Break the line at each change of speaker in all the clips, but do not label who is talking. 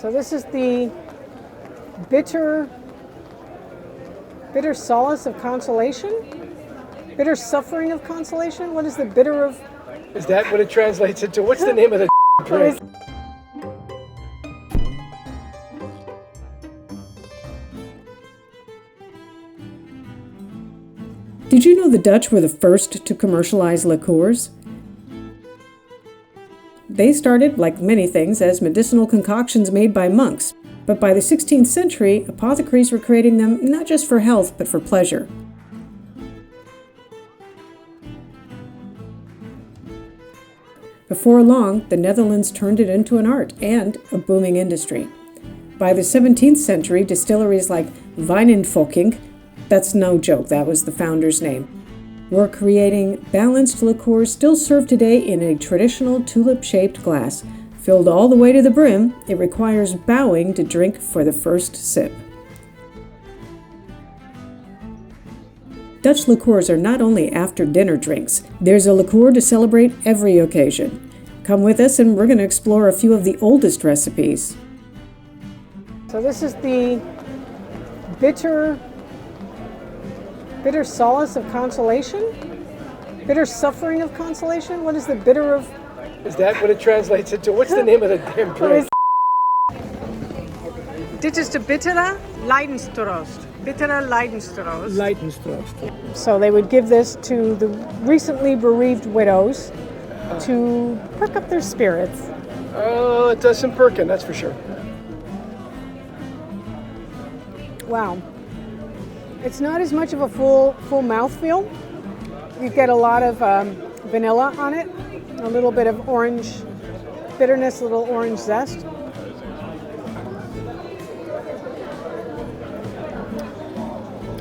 So this is the bitter solace of consolation? Bitter suffering of consolation? What is the bitter of...
Is that what it translates into? What's the name of the drink?
Did you know the Dutch were the first to commercialize liqueurs? They started, like many things, as medicinal concoctions made by monks, but by the 16th century, apothecaries were creating them not just for health, but for pleasure. Before long, the Netherlands turned it into an art and a booming industry. By the 17th century, distilleries like Wynand Fockink, that's no joke, that was the founder's name, were creating balanced liqueurs still served today in a traditional tulip-shaped glass. Filled all the way to the brim, it requires bowing to drink for the first sip. Dutch liqueurs are not only after-dinner drinks. There's a liqueur to celebrate every occasion. Come with us and we're going to explore a few of the oldest recipes.
So this is the bitter solace of consolation? Bitter suffering of consolation? What is the bitter of...
Is that what it translates into? What's the name of the damn drink?
Dit is de bittere Lijdenstroost. Bittere Lijdenstroost.
Lijdenstroost.
So they would give this to the recently bereaved widows to perk up their spirits.
Oh, it does some perking, that's for sure.
Wow. It's not as much of a full mouthfeel. You get a lot of vanilla on it, a little bit of orange bitterness, a little orange zest.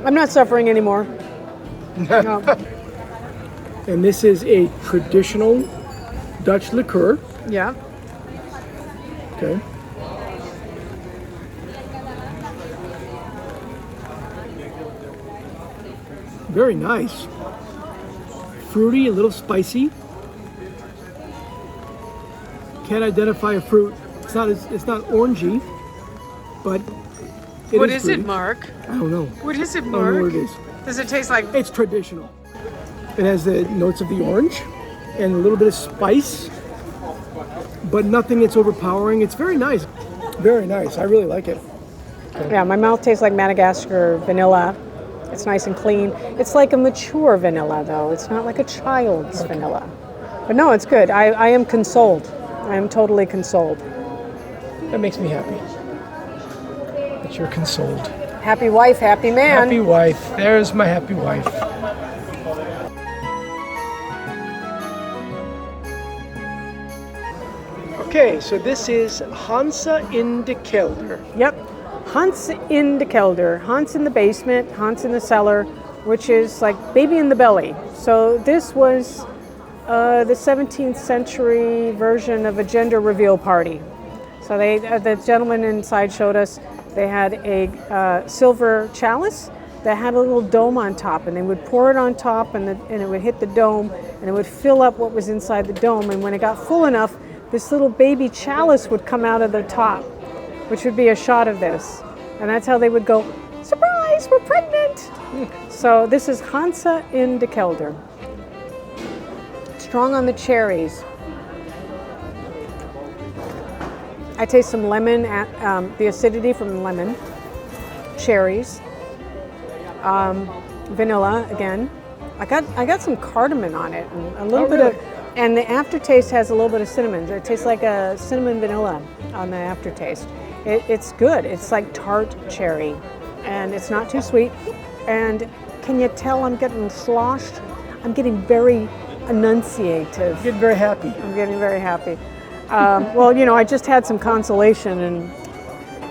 I'm not suffering anymore. No.
And this is a traditional Dutch liqueur.
Yeah.
Okay. Very nice. Fruity, a little spicy. Can't identify a fruit. It's not orangey, but
What
is
is it,
fruity.
Mark?
I don't know.
What is it,
I don't
Mark?
know what it is.
Does it taste like...
It's traditional. It has the notes of the orange and a little bit of spice, but nothing that's overpowering. It's very nice. Very nice. I really like it. Okay.
Yeah, my mouth tastes like Madagascar vanilla. It's nice and clean. It's like a mature vanilla, though. It's not like a child's vanilla. But no, it's good. I am consoled. I am totally consoled.
That makes me happy. That you're consoled.
Happy wife, happy man.
Happy wife. There's my happy wife. Okay, so this is Hansje in de Kelder.
Yep. Hansje in de Kelder. Hans in the basement, Hans in the cellar, which is like baby in the belly. So this was the 17th century version of a gender reveal party. So the gentleman inside showed us they had a silver chalice that had a little dome on top, and they would pour it on top, and it would hit the dome, and it would fill up what was inside the dome. And when it got full enough, this little baby chalice would come out of the top, which would be a shot of this. And that's how they would go, surprise, we're pregnant. So this is Hansje in de Kelder. Strong on the cherries. I taste some lemon, the acidity from the lemon, cherries, vanilla again. I got some cardamom on it, and a little bit of, and the aftertaste has a little bit of cinnamon. It tastes like a cinnamon vanilla on the aftertaste. It's good. It's like tart cherry, and it's not too sweet. And can you tell I'm getting sloshed? I'm getting very enunciative.
You're getting very happy.
I'm getting very happy. Well, you know, I just had some consolation, and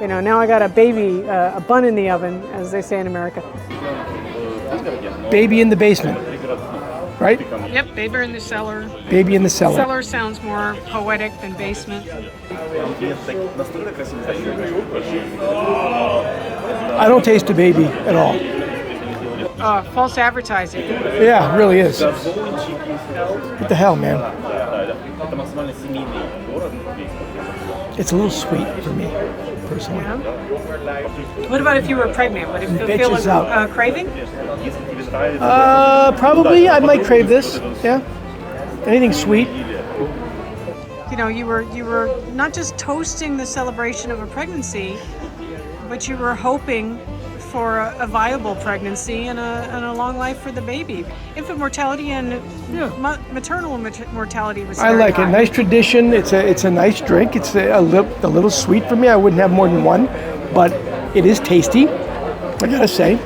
you know, now I got a baby, a bun in the oven, as they say in America.
Baby in the basement, right?
Yep, baby in the cellar.
Baby in the cellar.
Cellar sounds more poetic than basement.
I don't taste a baby at all.
False advertising.
Yeah, it really is. What the hell, man? It's a little sweet for me, personally.
Yeah. What about if you were pregnant? Would it feel
Bitches
like
out.
craving?
Probably, I might crave this. Yeah. Anything sweet.
You know, you were not just toasting the celebration of a pregnancy, but you were hoping for a viable pregnancy and a long life for the baby. Infant mortality and maternal mortality was
I
very
like
high.
it. Nice tradition. It's a nice drink. It's a little sweet for me. I wouldn't have more than one, but it is tasty, I gotta say.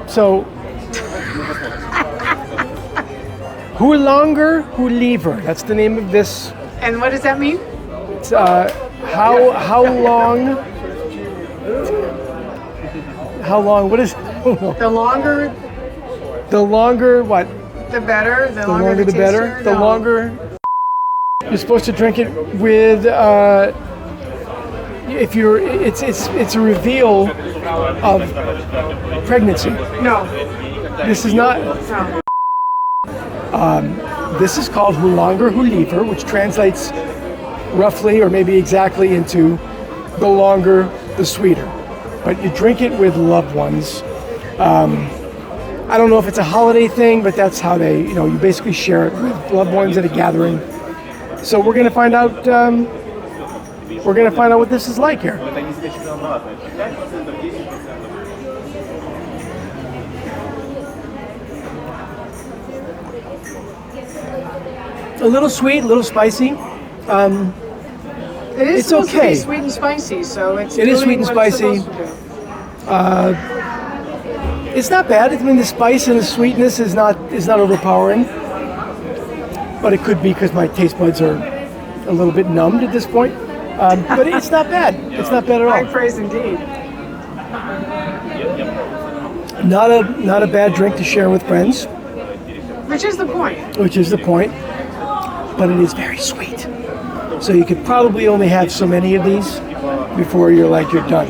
So, hoe langer, hoe liever. That's the name of this.
And what does that mean?
It's how long? How long? What is?
The longer,
The longer what?
the better. The
The longer the better.
tastier?
The
No.
longer. You're supposed to drink it with. If you're, it's a reveal of pregnancy.
No.
This is not.
No.
This is called hoe langer, hoe liever, which translates roughly or maybe exactly into the longer, the sweeter. But you drink it with loved ones. I don't know if it's a holiday thing, but that's how they, you basically share it with loved ones at a gathering. So we're gonna find out. We're gonna find out what this is like here. A little sweet, a little spicy.
It is
It's
supposed to
okay.
be sweet and spicy, so it's
It is
doing
sweet and
what it's
spicy.
supposed to do.
It's not bad. I mean, the spice and the sweetness is not overpowering. But it could be because my taste buds are a little bit numbed at this point. But it's not bad. It's not bad at
High
all.
praise indeed.
Not a bad drink to share with friends,
Which is the point.
which is the point. But it is very sweet. So you could probably only have so many of these before you're done.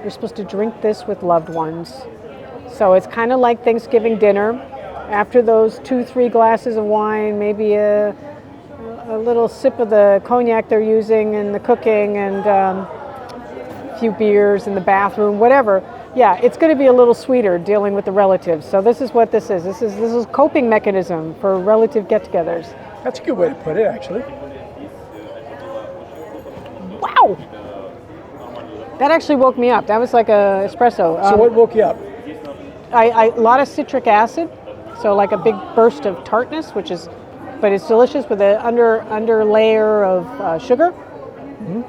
You're supposed to drink this with loved ones. So it's kind of like Thanksgiving dinner. After those 2-3 glasses of wine, maybe a little sip of the cognac they're using and the cooking and a few beers in the bathroom, whatever. Yeah, it's going to be a little sweeter dealing with the relatives. So this is what this is. This is a coping mechanism for relative get-togethers.
That's a good way to put it, actually.
Wow! That actually woke me up. That was like a espresso.
So what woke you up?
A lot of citric acid, so like a big burst of tartness, but it's delicious with an under layer of sugar.
Mm-hmm.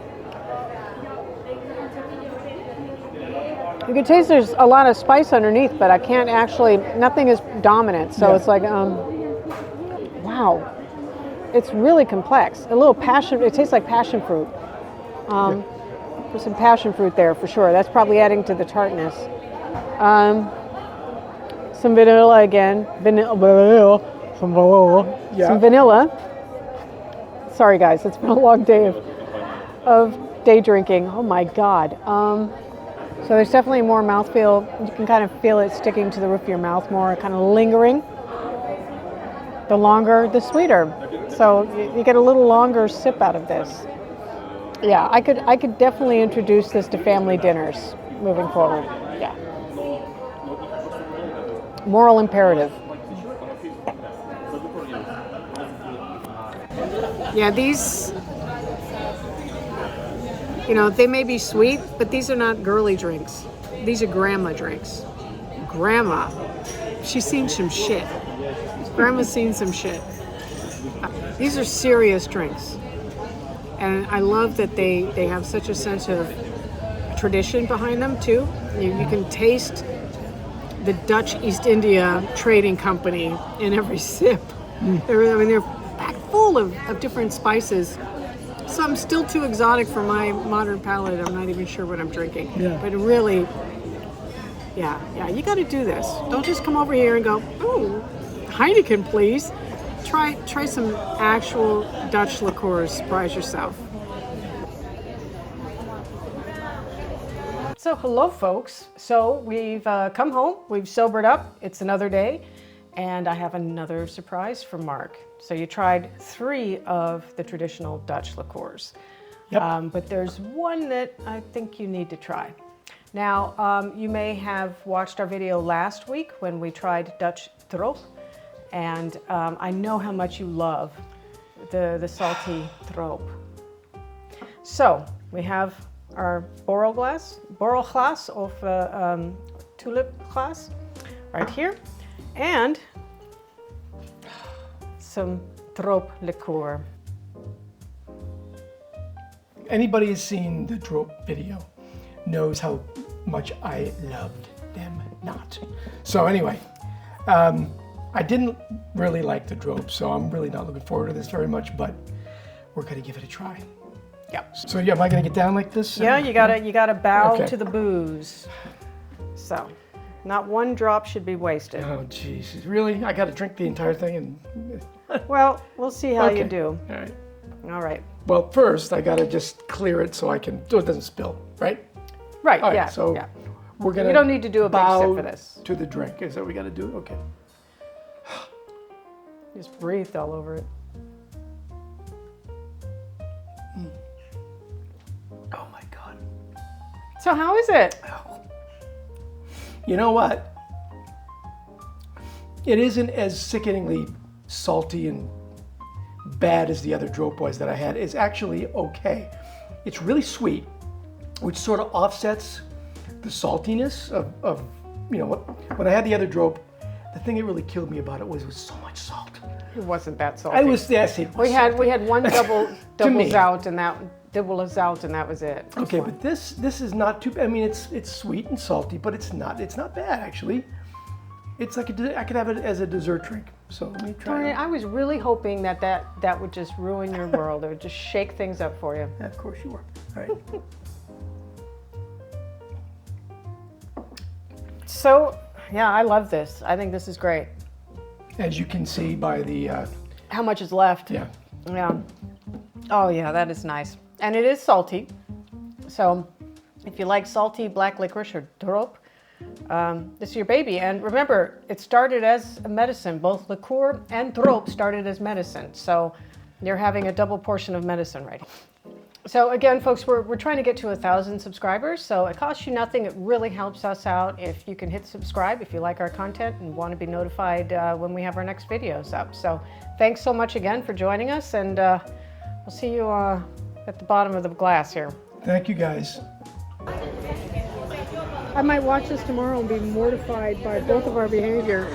You can taste there's a lot of spice underneath, but I can't actually, nothing is dominant. So it's like, wow. It's really complex. A little passion, it tastes like passion fruit. There's some passion fruit there for sure. That's probably adding to the tartness. Some vanilla again. Some vanilla. Sorry guys, it's been a long day of day drinking. Oh my God. So there's definitely more mouthfeel. You can kind of feel it sticking to the roof of your mouth more, kind of lingering. The longer, the sweeter. So you get a little longer sip out of this. Yeah, I could definitely introduce this to family dinners moving forward. Yeah. Moral imperative. Yeah, these, they may be sweet, but these are not girly drinks. These are grandma drinks. Grandma, she's seen some shit. Grandma's seen some shit. These are serious drinks. And I love that they have such a sense of tradition behind them too. You can taste the Dutch East India Trading Company in every sip. They're packed full of different spices. Some still too exotic for my modern palate. I'm not even sure what I'm drinking.
Yeah.
But really, yeah, you got to do this. Don't just come over here and go, "Oh, Heineken, please." Try some actual Dutch liqueurs. Surprise yourself. So hello folks. So we've come home, we've sobered up, it's another day, and I have another surprise for Mark. So you tried 3 of the traditional Dutch liqueurs.
Yep.
But there's one that I think you need to try. Now, you may have watched our video last week when we tried Dutch Droop, and I know how much you love the salty Droop. So we have our borrelglas of tulipglas right here, and some Droop liqueur.
Anybody who's seen the Droop video knows how much I loved them not. So anyway, I didn't really like the Droop, so I'm really not looking forward to this very much, but we're gonna give it a try.
Yeah.
So yeah, am I gonna get down like this?
Yeah, you gotta bow
Okay.
to the booze. So, not one drop should be wasted.
Oh jeez, really? I gotta drink the entire thing and...
Well, we'll see how you
Okay.
do.
All right.
All right.
Well, first I gotta just clear it so it doesn't spill, right?
Right.
All right,
Yeah.
so
yeah.
we're gonna
You don't need to do a big
bow
sip for this.
to the drink. Is that what we gotta do? Okay.
Just breathed all over it.
Oh my God.
So how is it?
You know what? It isn't as sickeningly salty and bad as the other Droop was that I had. It's actually okay. It's really sweet, which sort of offsets the saltiness of you know, when I had the other Droop, the thing that really killed me about it was so much salt.
It wasn't that salty.
I was, yes, it was
We had one double
me.
zout and that was it.
Okay, but this is not too. I mean, it's sweet and salty, but it's not bad actually. It's like I could have it as a dessert drink. So let me try.
Darn
it.
it, I was really hoping that would just ruin your world. It would just shake things up for you.
Yeah, of course you were. All right.
So, yeah, I love this. I think this is great.
As you can see by the
How much is left?
yeah.
Yeah. Oh, yeah, that is nice. And it is salty. So, if you like salty black licorice or Droop, this is your baby. And remember, it started as a medicine. Both liqueur and Droop started as medicine. So, you're having a double portion of medicine right here. So again, folks, we're trying to get to 1,000 subscribers, so it costs you nothing. It really helps us out if you can hit subscribe if you like our content and want to be notified when we have our next videos up. So thanks so much again for joining us, and we'll see you at the bottom of the glass here.
Thank you guys.
I might watch this tomorrow and be mortified by both of our behavior.